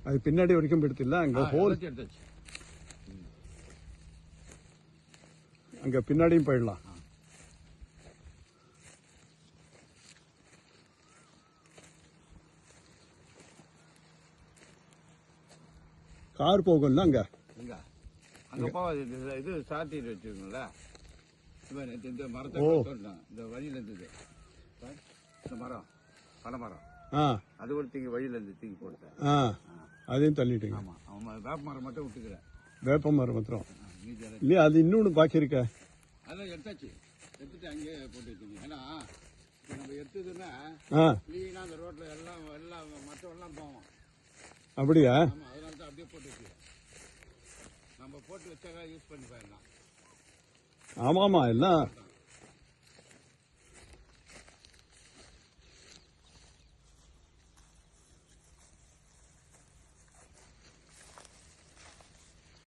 அது பின்னாடி வரைக்கும் எடுத்துல அங்க ஹோல் அங்க பின்னாடியும் போயிடலாம். கார் போகும்ல அங்க அங்க போகாது. இது சாத்திட்டு வச்சுக்கோங்களா, இந்த மரத்தை இந்த வழியில இருந்தது இந்த மரம் பனைமரம், அது ஒரு தூக்கி வழியில இருந்து தூக்கி போட்டேன். அதையும் தள்ளிட்டீங்க. ஆமா, அவன் வேப்ப மரம் மட்டும் விட்டுக்கிறேன். வேப்ப மரம் மாத்திரம் இல்லையா? அது இன்னொன்னு பாக்கி இருக்க, அதான் எடுத்தாச்சு. எடுத்துட்டு அங்கேயே போட்டு வச்சுங்க. ஏன்னா இப்போ நம்ம எடுத்ததுன்னா கிளீனா அந்த ரோட்ல எல்லாம் மற்ற எல்லாம் போவோம். அப்படியா? ஆமா, அதனால தான் அப்படியே போட்டு வச்சு நம்ம போட்டு வச்சாக்கா யூஸ் பண்ணி போயிடலாம். ஆமாமா, எல்லாம்